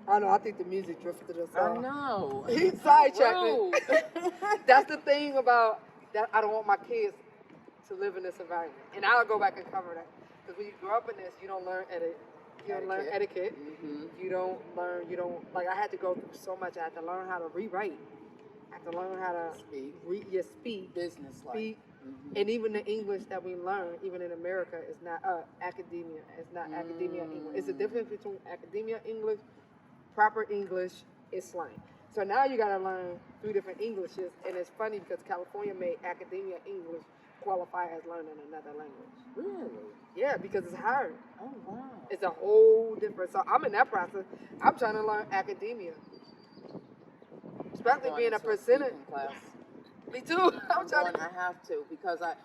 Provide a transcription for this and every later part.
I know. I think the music drifted us I off. know. He sidetracked Rude. me. That's the thing about that. I don't want my kids to live in this environment, and I'll go back and cover that. Because when you grow up in this, you don't learn etiquette. You don't learn etiquette. You don't learn. You don't like. I had to go through so much. I had to learn how to rewrite. I have to learn how to speak, Business speak, and even the English that we learn, even in America, is not academia. It's not academia English. It's a difference between academia English, proper English, is slang. So now you got to learn 3 different Englishes, and it's funny because California made academia English qualify as learning another language. Really? Yeah, because it's hard. Oh, wow. It's a whole different. So I'm in that process. I'm trying to learn academia. Especially being a percentage. Class. Me too. I have to because I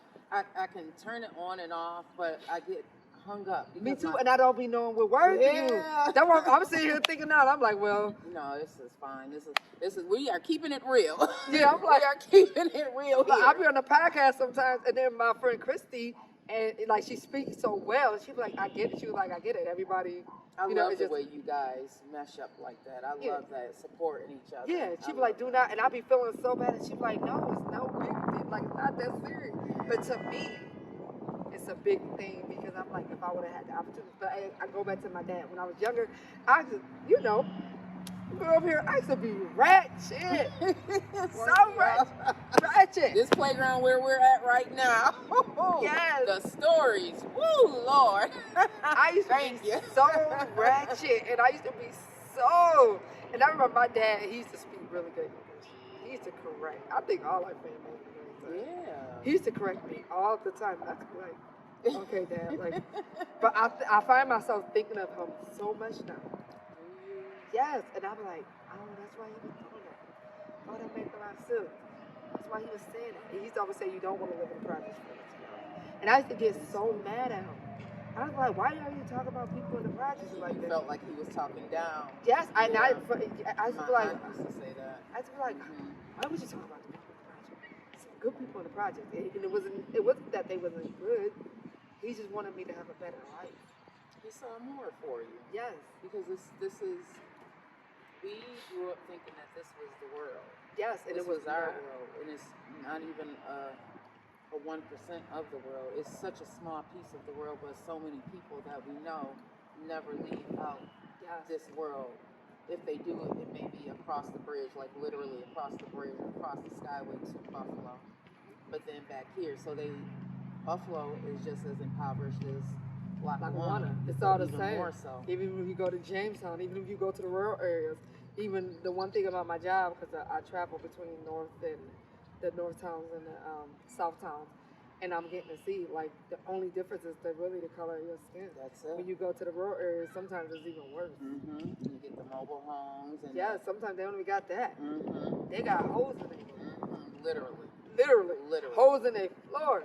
can turn it on and off, but I get hung up. Me too, and I don't be knowing what words to use. That's why I'm sitting here thinking now. I'm like, well, no, this is fine. This is we are keeping it real. Yeah, I'm like, we are keeping it real. Like, I'll be on the podcast sometimes, and then my friend Christy, and like she speaks so well, she be like, I get it. She was like, I get it. Everybody. I love the way you guys mesh up like that. I love that supporting each other. Yeah, she be like, do not, and I be feeling so bad, and she be like, no, it's no big deal, like it's not that serious. But to me, it's a big thing because I'm like, if I would have had the opportunity, but I go back to my dad. When I was younger, I just, grew up here, I used to be ratchet, so ratchet. This playground where we're at right now. Yes. The stories. Woo, Lord. I used to be so ratchet, and I used to be so. And I remember my dad, he used to speak really good English. He used to correct. I think all our family. Yeah. He used to correct me all the time. I could be like, okay, Dad. Like, but I find myself thinking of him so much now. Yes, and I'm like, oh, that's why he was doing that. Oh, that makes a lot of sense. That's why he was saying that. He used to always say, you don't want to live in the projects for this. And I used to get so mad at him. I was like, why are you talking about people in the projects like that? You felt like he was talking down. Yes, I used to be like, I used to say that. I used to be like, why would you talk about the people in the project? Some good people in the project, and it wasn't that they wasn't good. He just wanted me to have a better life. He saw more for you. Yes, because this is. We grew up thinking that this was the world. Yes, and this it was our world, and it's not even a 1% of the world. It's such a small piece of the world, but so many people that we know never leave out this world. If they do it, it may be across the bridge, like literally across the bridge, across the skyway to Buffalo. But then back here, Buffalo is just as impoverished as Lackawanna. It's all the same. More so. Even if you go to Jamestown, even if you go to the rural areas, even the one thing about my job, because I travel between the north towns and the south towns, and I'm getting to see, like, the only difference is really the color of your skin. That's it. When you go to the rural areas, sometimes it's even worse. You get the mobile homes. And sometimes they don't even got that. They got holes in it. Literally. Holes in their floor.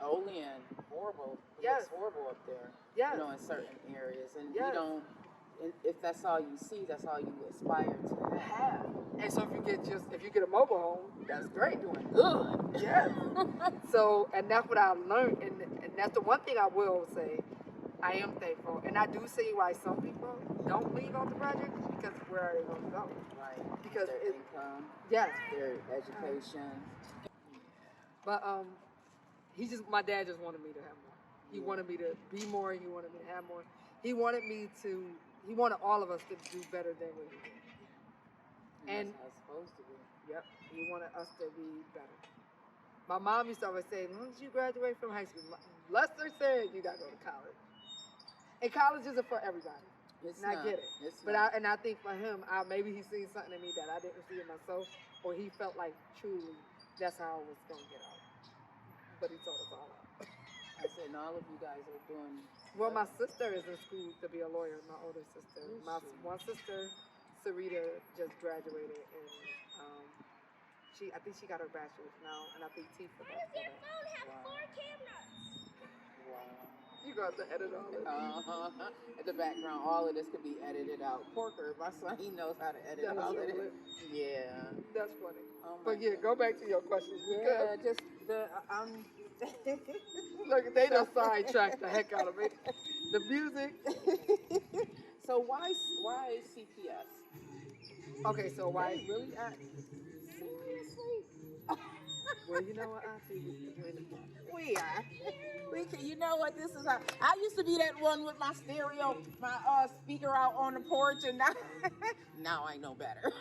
Olean, horrible. Yes. It's horrible up there. Yes. In certain areas. And you don't, if that's all you see, that's all you aspire to have. And so if you get a mobile home, that's great. Doing good. Yes. So, and that's what I learned. And that's the one thing I will say. I am thankful. And I do see why some people don't leave out the project, because where are they going to go? Right. Because their income. Yes. Their education. But my dad just wanted me to have more. He wanted me to be more. He wanted me to have more. He wanted all of us to do better than we did. And that's how it's supposed to be. Yep. He wanted us to be better. My mom used to always say, as long as you graduate from high school, Lester said you got to go to college. And college isn't for everybody. I get it. I think for him, maybe he seen something in me that I didn't see in myself, or he felt like truly that's how I was going to get out. But he told us all out. I said, and all of you guys are doing. Well, my sister is in school to be a lawyer. My older sister. My one sister, Sarita, just graduated, and I think she got her bachelor's now, and I think Tifa got her. Your phone has 4 cameras. Wow. You got to edit all this. At the background, all of this could be edited out. Porker, my son, he knows how to edit all of it. Yeah. That's funny. But yeah, go back to your questions. Yeah, just Look, they just sidetracked the heck out of me. The music. So why CPS? Okay, so why? They really act seriously. Well, you know what, Auntie, We are. We can. You know what? This is. I used to be that one with my stereo, my speaker out on the porch, and now I know better.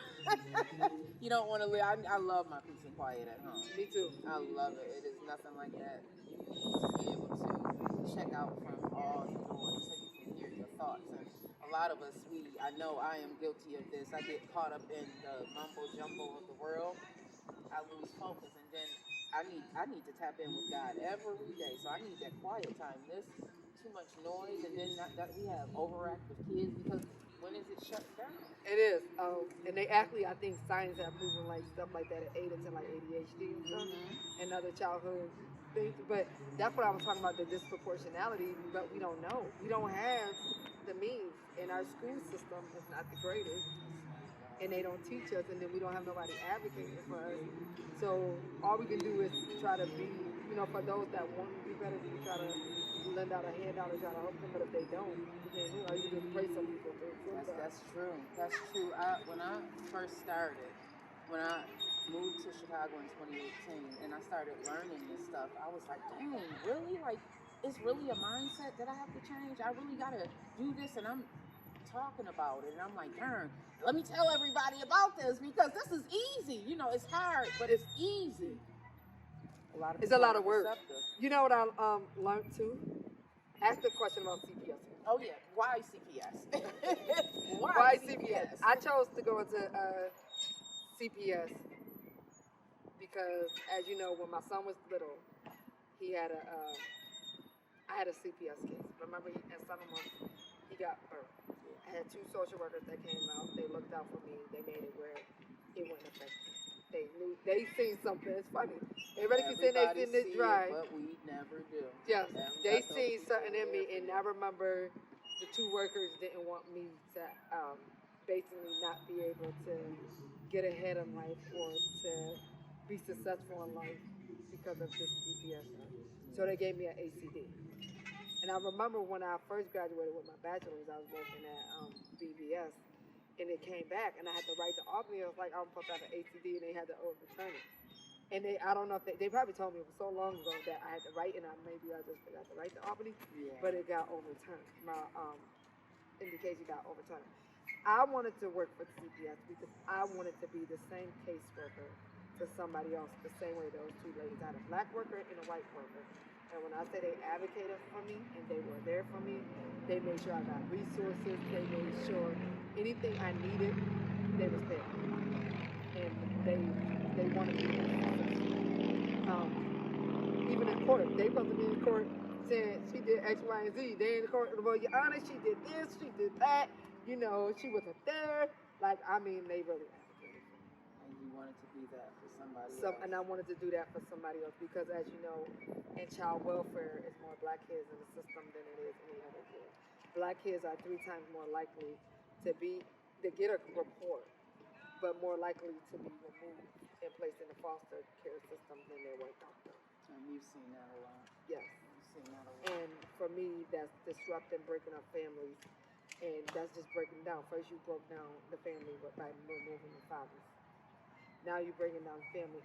You don't want to live. I love my peace and quiet at home. me too. I love it. It is nothing like that. To be able to check out from all the noise so you can hear your thoughts. And a lot of us, I know I am guilty of this. I get caught up in the mumbo jumbo of the world. I lose focus, and then I need to tap in with God every day. So I need that quiet time. This too much noise, and then that we have overactive kids because when is it shut down? It is. And they actually, I think science have proven like stuff like that at 8 into like ADHD and stuff and other childhood things. But that's what I was talking about, the disproportionality, but we don't know. We don't have the means, and our school system is not the greatest. And they don't teach us, and then we don't have nobody advocating for us. So all we can do is try to be, for those that want to be better, we try to lend out a handout and try to help them. But if they don't, then you just pray some people through. That's true. That's true. When I first started, when I moved to Chicago in 2018, and I started learning this stuff, I was like, dang, really? Like, it's really a mindset that I have to change? I really got to do this, and I'm talking about it, and I'm like, darn, let me tell everybody about this because this is easy. It's hard, but it's easy. It's a lot of work. You know what I learned too? Ask the question about CPS. Oh yeah, why CPS? Why CPS? I chose to go into CPS because, as you know, when my son was little, he had I had a CPS case. Remember, at 7 months, he got birth. I had 2 social workers that came out. They looked out for me. They made it where it wouldn't affect me. They seen something. It's funny. Everybody keeps saying they seen this drive, but we never do. Yes, they seen something in me, and I remember the 2 workers didn't want me to basically not be able to get ahead in life or to be successful in life because of this CPS. So they gave me an ACD. And I remember when I first graduated with my bachelor's, I was working at BBS, and it came back, and I had to write to Albany. I was like, I'm supposed to have an ACD, and they had to overturn it. And I don't know if they probably told me it was so long ago that I had to write, and maybe I just forgot to write to Albany, but it got overturned. My indication got overturned. I wanted to work for CPS because I wanted to be the same caseworker to somebody else, the same way those 2 ladies. I had a black worker and a white worker. And when I say they advocated for me and they were there for me, they made sure I got resources. They made sure anything I needed, they was there. And they wanted me to even in court, they supposed to be in court saying she did X, Y, and Z. They in the court, well, Your Honor, she did this, she did that. She wasn't there. They really advocated for me. And you wanted to be that for somebody else. And I wanted to do that for somebody else because, as you know, in child welfare, it's more black kids in the system than it is any other kid. Black kids are 3 times more likely to get a report, but more likely to be removed and placed in the foster care system than their white doctor. And you've seen that a lot. Yes. You've seen that a lot. And for me, that's disrupting, breaking up families, and that's just breaking down. First, you broke down the family by removing the fathers. Now you're bringing down family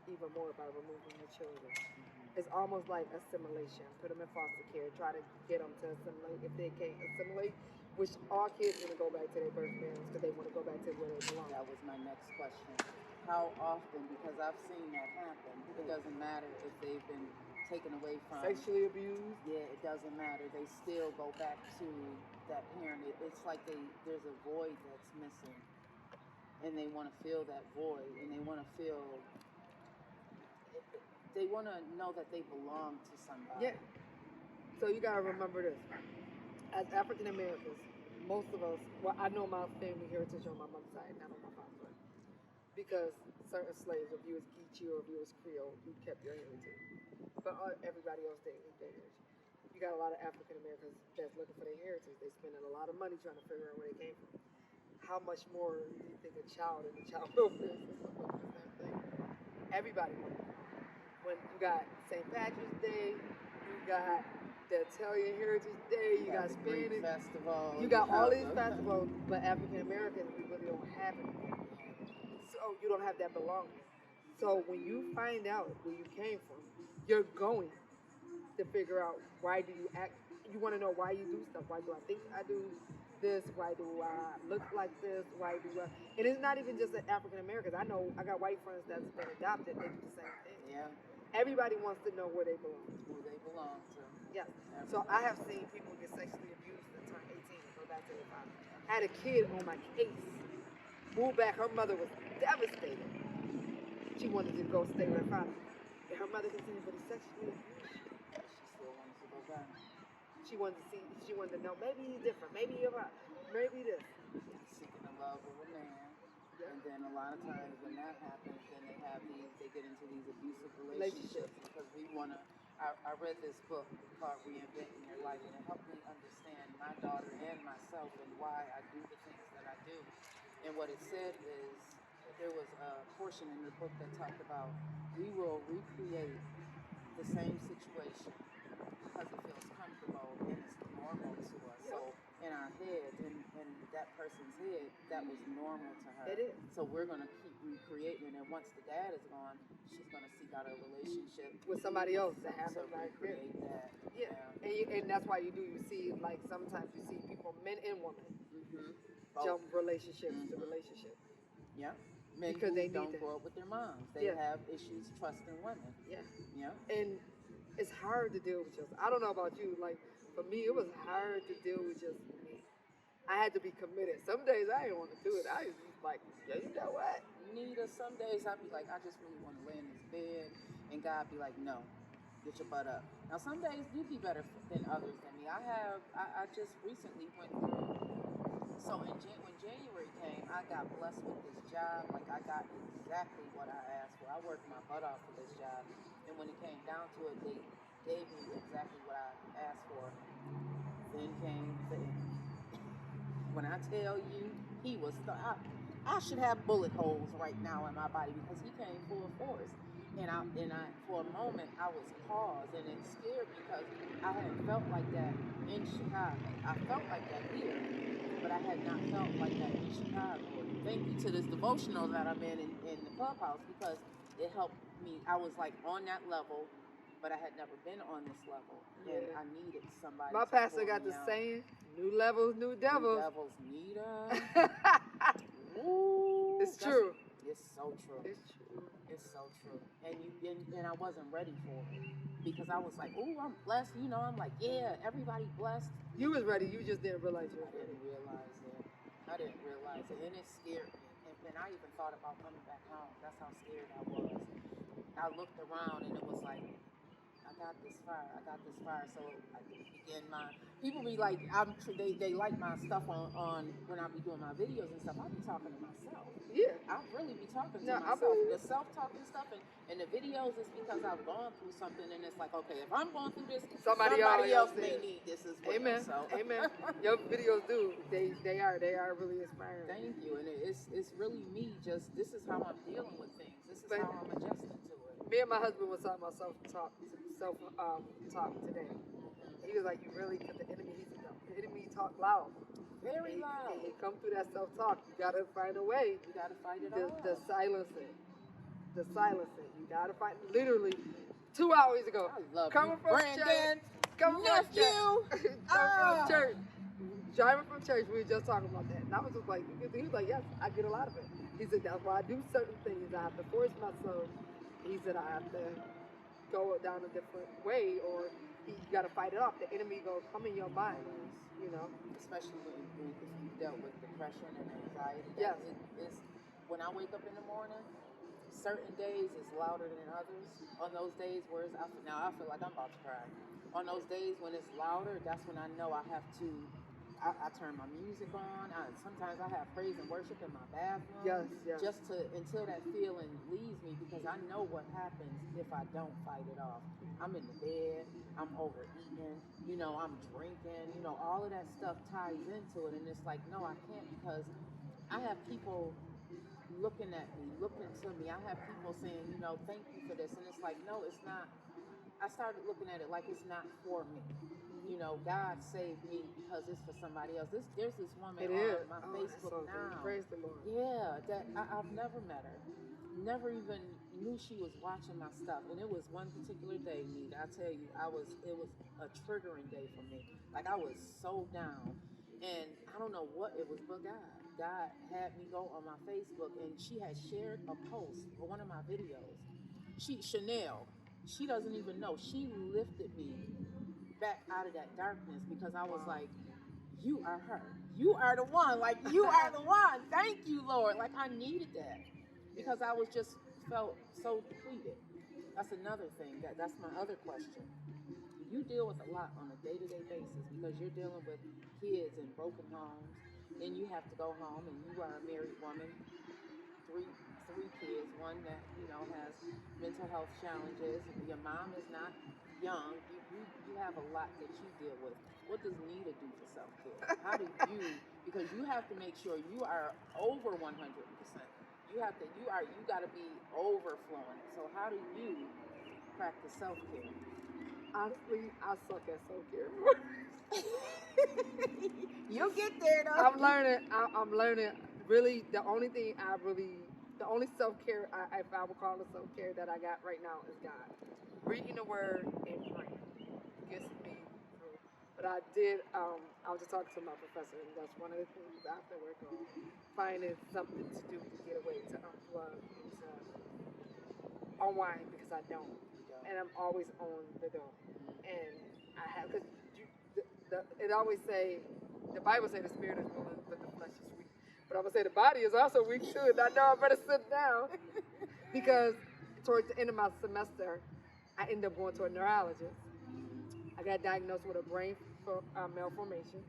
even more by removing the children. Mm-hmm. It's almost like assimilation. Put them in foster care. Try to get them to assimilate. If they can't assimilate, which all kids want to go back to their birth parents because they want to go back to where they belong. That was my next question. How often? Because I've seen that happen. It doesn't matter if they've been taken away from. Sexually abused? Yeah, it doesn't matter. They still go back to that parent. It's like there's a void that's missing. And they want to fill that void, and they want to know that they belong to somebody. Yeah. So you gotta remember this. As African Americans, most of us, I know my family heritage on my mom's side, not on my father's side. Because certain slaves, if you was Geechee or if you was Creole, you kept your heritage. But everybody else didn't keep their heritage. You got a lot of African Americans that's looking for their heritage. They spending a lot of money trying to figure out where they came from. How much more do you think a child in the child welfare system would do the same thing? Everybody would. When you got St. Patrick's Day, you got the Italian Heritage Day, you got the Greek Spanish, festival. you got all these the- festivals, but African Americans, we really don't have it. So you don't have that belonging. So when you find out where you came from, you're going to figure out why do you act. You want to know why you do stuff. Why do I think I do this? Why do I look like this? Why do I? And it's not even just African Americans. I know I got white friends that's been adopted. They do the same thing. Yeah, Everybody wants to know where they belong. who they belong to. Yes. So I have seen people get sexually abused and turn 18 and go back to their father. I had a kid on my case. Moved back. Her mother was devastated. She wanted to go stay with her father. And her mother continued, but he sexually abused you. She still wants to go back. She wanted to see. She wanted to know. Maybe he's different. Maybe you're right. Maybe this. Seeking the love of a man. Yeah. And then a lot of times when that happens, then they get into these abusive relationships because we want to. I read this book called Reinventing Your Life, and it helped me understand my daughter and myself and why I do the things that I do. And what it said is there was a portion in the book that talked about we will recreate the same situation because it feels comfortable and it's normal to us. So in our head, in that person's head, that was normal to her. It is. So we're going to keep recreating it. And once the dad is gone, she's going to seek out a relationship With somebody else to have to it like this. recreate that. Yeah. And that's why you see, like, sometimes you see people, men and women, Mm-hmm. jump relationships to relationship. Yeah. Men Because who they need don't that. grow up with their moms. They have issues trusting women. Yeah. Yeah. And it's hard to deal with just. I don't know about you. Like, for me, it was hard to deal with just me. I had to be committed. Some days I didn't want to do it. I was just like, yeah, you know what? Nita, some days I'd be like, I just really want to lay in this bed. And God be like, no, get your butt up. Now, some days you be better than others than me. I just recently went through. So when January came, I got blessed with this job. Like, I got exactly what I asked for. I worked my butt off for this job. And when it came down to it, they gave me exactly what I asked for. Then came the end. When I tell you, he was, I should have bullet holes right now in my body because he came full force. And I, for a moment, I was paused, and it scared me because I hadn't felt like that in Chicago. I felt like that here, but I had not felt like that in Chicago. Thank you to this devotional that I'm in the clubhouse because it helped me. I was like on that level, but I had never been on this level, and I needed somebody. My pastor got the saying, "New levels, new devils." New devils, Nita. Ooh, It's true. It's so true. It's true. It's so true. And I wasn't ready for it because I was like, "Ooh, I'm blessed." You know, I'm like, "Yeah, everybody blessed." You was ready. You just didn't realize you were I ready. didn't realize it. I didn't realize it, and it scared me. And I even thought about coming back home. That's how scared I was. I looked around, and it was like, I got this fire. I got this fire. So I began my. People be like, they like my stuff on when I be doing my videos and stuff. I be talking to myself. Yeah. I really be talking to No, I myself. believe The it. self-talking stuff and the videos is because I've gone through something, and it's like, okay, if I'm going through this, Somebody else else may is. need this as well. Amen. So. Amen. Your videos do. They are really inspiring. Thank you, and it's really me. Just this is how I'm dealing with things. This is But- how I'm adjusting to it. Me and my husband was talking about self-talk today. He was like, "You really, because the enemy talk loud. Very loud. And he come through that self-talk. You gotta find a way You gotta fight it to off. silence it. To silence it. You gotta find. Literally, 2 hours ago. I love coming you, from Brandon. church. Coming Nephew. from church. Coming from church. Driving from church, we were just talking about that. And I was just like, he was like, yes, I get a lot of it. He said, that's why I do certain things. I have to force myself. He said, I have to go down a different way, or you got to fight it off. The enemy goes, come in your mind, you know? Especially if you dealt with depression and anxiety. Yes. It's, when I wake up in the morning, certain days is louder than others. On those days where I feel like I'm about to cry. On those days when it's louder, that's when I know I have to. I turn my music on. Sometimes I have praise and worship in my bathroom. Yes. Just until that feeling leaves me, because I know what happens if I don't fight it off. I'm in the bed. I'm overeating. You know, I'm drinking. You know, all of that stuff ties into it, and it's like, no, I can't, because I have people looking at me, looking to me. I have people saying, you know, thank you for this, and it's like, no, it's not. I started looking at it like it's not for me. you know, God saved me because it's for somebody else. There's this woman It on is. my Oh, that's Facebook so now. good. Praise the Lord. Yeah, that I've never met her. Never even knew she was watching my stuff. And it was one particular day, Nita, I tell you, it was a triggering day for me. Like I was so down. And I don't know what it was, but God had me go on my Facebook, and she had shared a post for one of my videos. Chanel, she doesn't even know. She lifted me back out of that darkness because I was like, you are her. You are the one. Like, you are the one. Thank you, Lord. Like, I needed that because I was just felt so depleted. That's another thing. That's my other question. You deal with a lot on a day-to-day basis because you're dealing with kids in broken homes. Then you have to go home, and you are a married woman, three kids, one that, you know, has mental health challenges. Your mom is not young. You have a lot that you deal with. What does Nita do for self-care? How do you, because you have to make sure you are over 100%. You got to be overflowing. So how do you practice self-care? Honestly, I suck at self-care. You'll get there though. I'm learning. Really, the only self-care, if I would call it self-care that I got right now is God. Reading the Word and praying gets me through. But I was just talking to my professor, and that's one of the things I have to work on. Finding something to do to get away, to unplug, and to unwind, because I don't. And I'm always on the go. And I have, because it always say, the Bible say the spirit is willing, but the flesh is weak. But I'm going to say the body is also weak too, and I know I better sit down. Because towards the end of my semester, I ended up going to a neurologist. I got diagnosed with a brain malformation.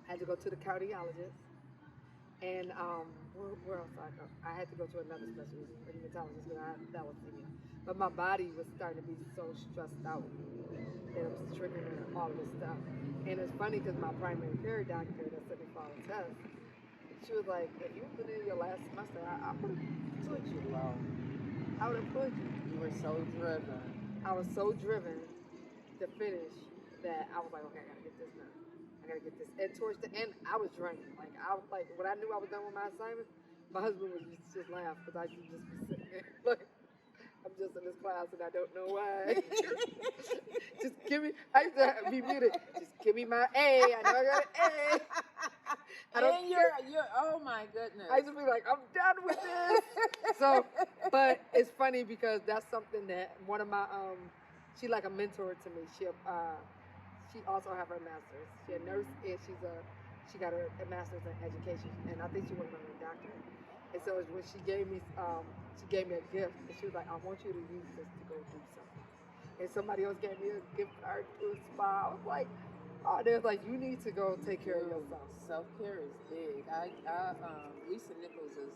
I had to go to the cardiologist. And where else I go? I had to go to another specialist, a rheumatologist, because that was thinking. But my body was starting to be so stressed out that it was triggering all of this stuff. And it's funny because my primary care doctor that sent me for all the tests, she was like, if you put in your last semester, I would have put you low. I would have put you. You were so driven. I was so driven to finish that I was like, okay, I gotta get this done. I gotta get this. And towards the end, I was drained. Like I was like, when I knew I was done with my assignment, my husband would just laugh because I could just be sitting there like, I'm just in this class and I don't know why. Just give me. I used to be muted. Just give me my A. I know I got an A. And you're. Oh my goodness. I used to be like, I'm done with this. So, but it's funny because that's something that one of my she like a mentor to me. She also have her master's. She's a nurse and she got her master's in education, and I think she worked on her doctorate. And so when she gave me a gift, and she was like, I want you to use this to go do something. And somebody else gave me a gift card to a spa. I was like, oh, they're like, you need to go take care of yourself. Self-care is big. Lisa Nichols is,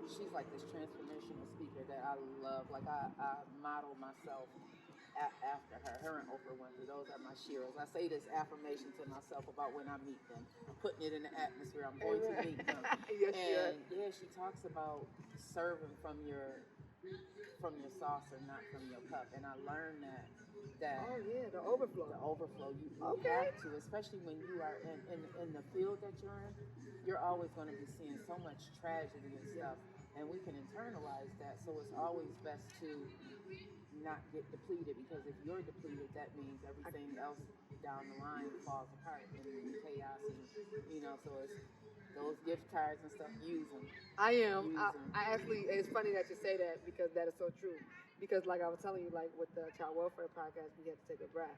she's like this transformational speaker that I love. Like I model myself after her and Oprah Winfrey. Those are my sheroes. I say this affirmation to myself about when I meet them. I'm putting it in the atmosphere. I'm going to meet them. Yes, yeah, she talks about serving from your saucer, not from your cup. And I learned that oh yeah, the overflow. You have to, especially when you are in the field that you're in. You're always going to be seeing so much tragedy and stuff, and we can internalize that. So it's always best to not get depleted, because if you're depleted, that means everything else down the line falls apart and chaos, and so it's those gift cards and stuff. Use them. I am. I actually, it's funny that you say that because that is so true. Because like I was telling you, like with the child welfare podcast, we had to take a breath.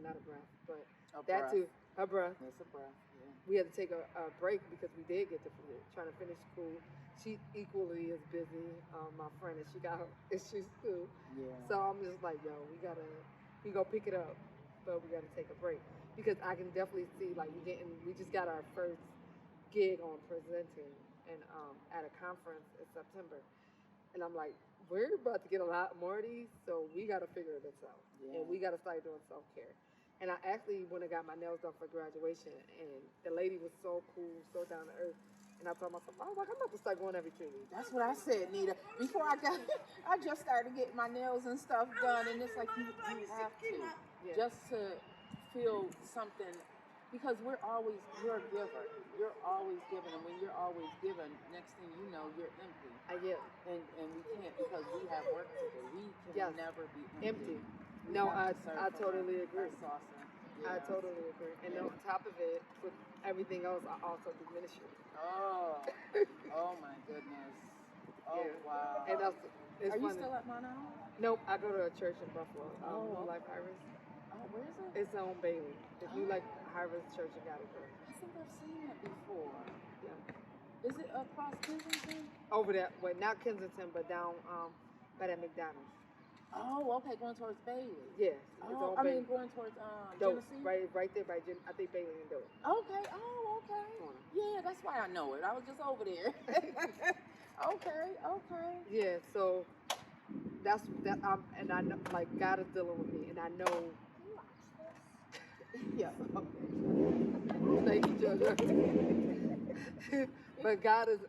Not a breath, but that too. A breath. It's a breath. Yeah. We had to take a break because we did get depleted. Trying to finish school. She equally is busy. My friend, and she got her issues too. Yeah. So I'm just like, yo, we go pick it up, but we gotta take a break because I can definitely see like we just got our first gig on presenting and at a conference in September, and I'm like, we're about to get a lot more of these, so we got to figure this out, and we got to start doing self-care. And I actually went and got my nails done for graduation, and the lady was so cool, so down to earth. And I told myself, I was like, I'm about to start going every 2 weeks. That's what I said, Nita. Before I just started getting my nails and stuff done, and it's like you have to, just to feel something, because you're a giver. You're always giving, and when you're always giving, next thing you know, you're empty. Yeah. And we can't, because we have work to do. We can never be empty. We No, have I to serve from totally agree. That's awesome. I totally agree. And on top of it, with everything else, I also do ministry. Oh, oh my goodness. Oh, wow. And that's, it's Are you funny. still at Mount Allen? Nope, I go to a church in Buffalo. New Life Harvest. Oh, where is it? It's on Bailey. If you like Harvest Church, you gotta go. I think I've seen it before. Yeah. Is it across Kensington? Over that way, not Kensington, but down by that McDonald's. Oh, okay, going towards Bailey. Yeah. Oh, I mean going towards Dope. Genesee? Right there by I think Bailey and Dope. Okay. Oh, okay. Yeah, that's why I know it. I was just over there. Okay. Yeah. So that's that. And I know, like, God is dealing with me, and I know. Yeah. Thank you, JoJo. But God is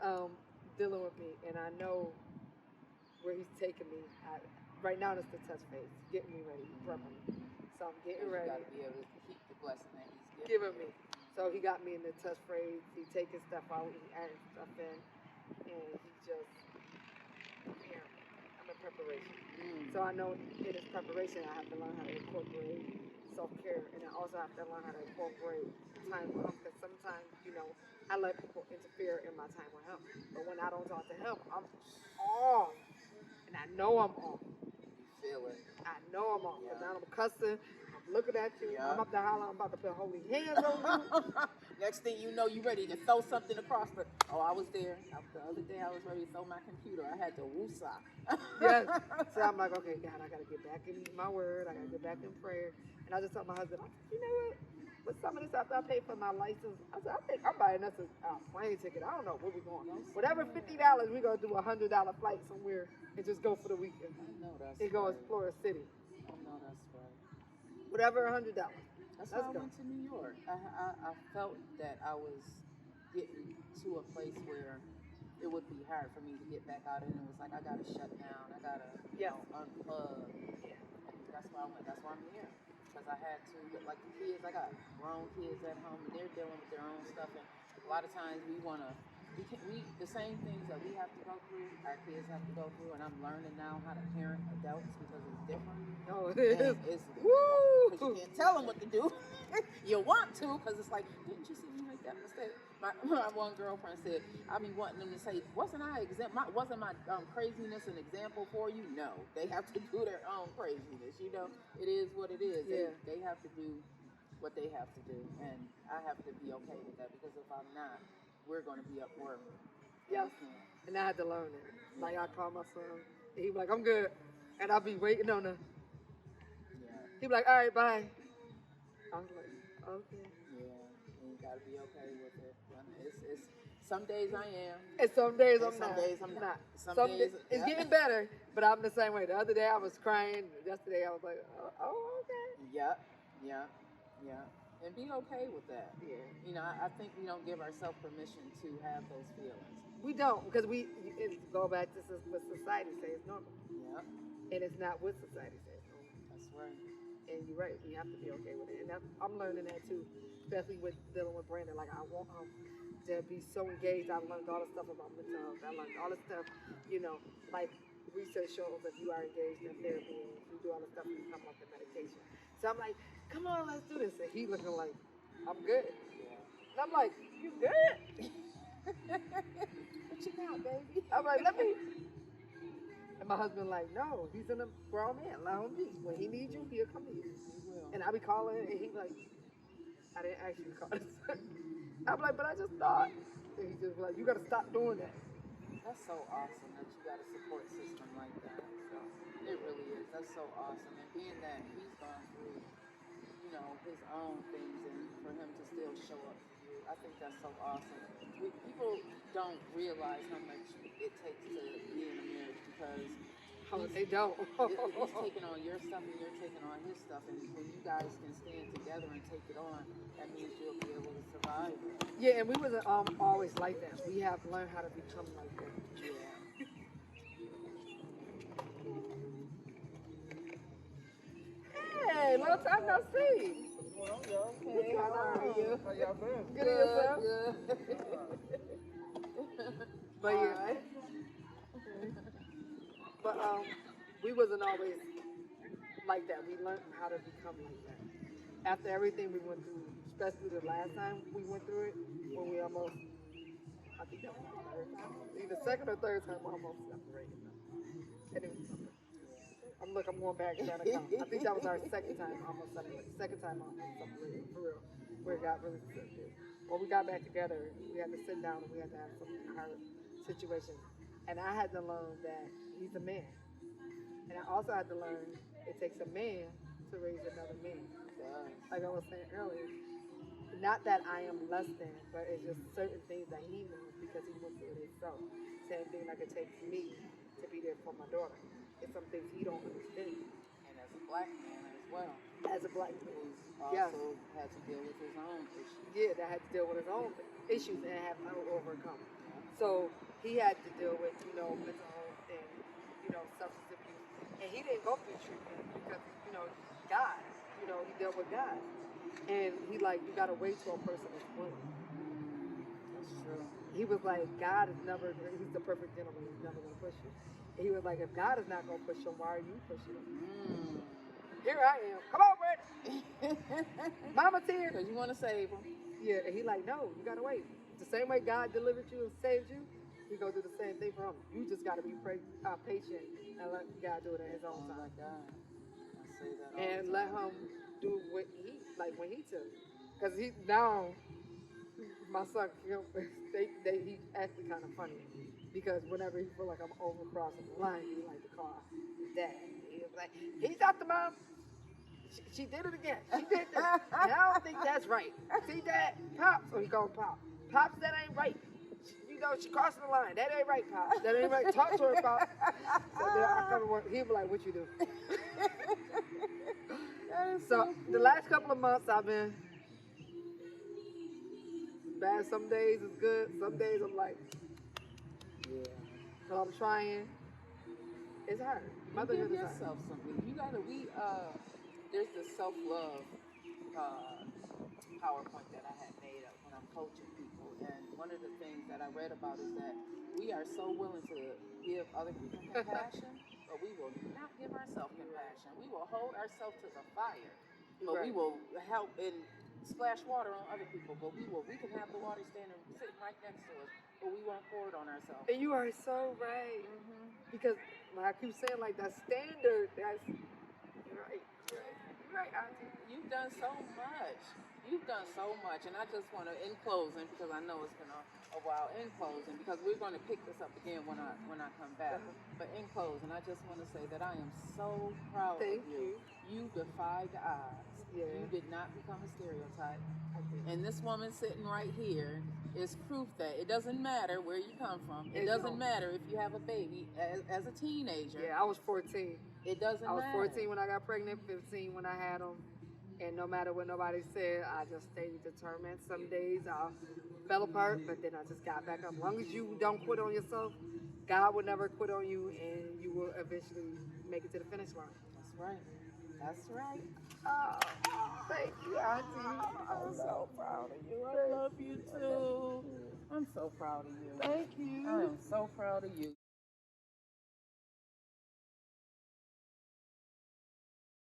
dealing with me, and I know where He's taking me. Right now, it's the test phase, getting me ready, prepping me. So I'm getting ready. You got to be able to keep the blessing that He's giving me. So He got me in the test phase. He taking stuff out, He adding stuff in, and He just preparing me. I'm in preparation. So I know in this preparation, I have to learn how to incorporate self-care, and I also have to learn how to incorporate time with Him, because sometimes, I let people interfere in my time with Him. But when I don't talk to Him, I'm off. And I know I'm off. Feel it. I know I'm off. Because now I'm cussing. I'm looking at you. I'm up there hollering. I'm about to put holy hands on you. Next thing you know, you ready to throw something across the... Oh, I was there. The other day, I was ready to throw my computer. I had to woosah. Yes. So I'm like, okay, God, I got to get back in my word. I got to get back in prayer. And I just told my husband, you know what? With some of this after I paid for my license, I said, I think I'm buying us a plane ticket. I don't know where we're going. Whatever $50, we're going to do a $100 flight somewhere and just go for the weekend. I know that's and go explore a city. I know that's right. Whatever, $100. That's why I went to New York. I felt that I was getting to a place where it would be hard for me to get back out, and it was like, I got to shut down. I got to unplug. And that's why I went. That's why I'm here. Because I had to, like the kids, I got grown kids at home, and they're dealing with their own stuff. And a lot of times the same things that we have to go through, our kids have to go through. And I'm learning now how to parent adults, because it's different. Oh, it is. Woo! Because you can't tell them what to do. You want to, because it's like, didn't you see me make that mistake? My one girlfriend said, I be wanting them to say, wasn't my craziness an example for you? No, they have to do their own craziness. It is what it is. Yeah. They have to do what they have to do, and I have to be okay with that, because if I'm not, we're going to be up work. Yeah. And I had to learn it. Like, I call my son, and he be like, I'm good. And I'll be waiting on him. Yeah. He be like, all right, bye. I'm like, okay. Yeah, and you got to be okay with it. It's some days I am. And some days I'm some not. Days I'm not. Some days it's getting better, but I'm the same way. The other day I was crying. Yesterday I was like, oh okay. Yeah. And be okay with that. Yeah. I think we don't give ourselves permission to have those feelings. We don't, because go back to what society says it's normal. Yeah. And it's not what society says normal. That's right. And you're right. We have to be okay with it. And I'm learning that too, especially with dealing with Brandon. Like, I want him to be so engaged. I learned all the stuff about mental health. I learned all the stuff, like research shows if you are engaged in therapy and you do all the stuff, you come up with medication. So I'm like, come on, let's do this. And he looking like, I'm good. And I'm like, you good? What you got, baby? I'm like, let me. And my husband like, no, he's a grown man. Allow him be. When he needs you, he'll come to you. He will. And I be calling, and he like, I didn't ask you to call this. I'm like, but I just thought. And he just like, you got to stop doing that. That's so awesome that you got a support system like that. So it really is. That's so awesome. And being that he's gone through, his own things, and for him to still show up for you, I think that's so awesome. People don't realize how much it takes to be in a marriage, because they don't. he's taking on your stuff and you're taking on his stuff, and when you guys can stand together and take it on, that means you'll be able to survive. Yeah, and we wasn't always like that. We have learned how to become like that. Yeah. Hey, long time no see. Well, you're okay. How are you? How y'all been? Good, Good, yourself? good. But yeah. But we wasn't always like that. We learned how to become like that. After everything we went through, especially the last time we went through it, when we almost, I think that was the third time, either second or third time, we almost separated. Anyway, I'm going back and trying to count. I think that was our second time almost separated. Second time almost separated, for real, where it got really serious. When we got back together, we had to sit down and we had to have some hard situations. And I had to learn that he's a man. And I also had to learn it takes a man to raise another man. Like I was saying earlier, not that I am less than, but it's just certain things that he knows because he went through it himself. Same thing like it takes me to be there for my daughter. It's some things he don't understand. And as a black man as well. As a black man. Who's also had to deal with his own issues. Yeah, that had to deal with his own issues and have to overcome. So he had to deal with, mental health and, substance abuse. And he didn't go through treatment because, God, he dealt with God. And he like, you gotta wait till a person is willing. That's true. He was like, God is never, he's the perfect gentleman, he's never gonna push you. And he was like, if God is not gonna push him, why are you pushing him? Here I am. Come on, Brett. Mama's here. Because you want to save him. Yeah, and he like, no, you gotta wait. The same way God delivered you and saved you, he gonna do the same thing for him. You just gotta be patient and let God do it at his own time. Oh my God. I say that all And the let time. him do what he, like when he took. Because he, now, my son, he actually kind of funny. Because whenever he feel like I'm overcrossing the line, he like to call his dad. He was like, he's out the mom. She did it again. She did that. And I don't think that's right. See that? Pops. So he called Pop. Pops, that ain't right. She crossing the line. That ain't right, Pop. That ain't right. Talk to her, Pop. So then I come and he'll be like, what you do? So the last couple of months I've been bad. Some days it's good. Some days I'm like, yeah. But I'm trying. It's hard. You give yourself something. You gotta. There's this self-love PowerPoint that I had made up when I'm coaching people, and one of the things that I read about is that we are so willing to give other people compassion, but we will not give ourselves compassion. We will hold ourselves to the fire, but we will help and splash water on other people. But we can have the water sitting right next to us, but we won't pour it on ourselves. And you are so right, because like I keep saying, like that standard. That's right, Auntie. You've done so much. You've done so much, and I just want to, in closing, because I know it's been a while, in closing, because we're going to pick this up again when I come back. But in closing, I just want to say that I am so proud of you. You defied the odds. Yeah. You did not become a stereotype. And this woman sitting right here is proof that it doesn't matter where you come from. It doesn't matter if you have a baby as a teenager. Yeah, I was 14. It doesn't matter. I was 14 when I got pregnant, 15 when I had them. And no matter what nobody said, I just stayed determined. Some days I fell apart, but then I just got back up. As long as you don't quit on yourself, God will never quit on you, and you will eventually make it to the finish line. That's right. That's right. Oh, thank you, Auntie. I'm so proud of you. I love you too. I'm so proud of you. Thank you. I am so proud of you.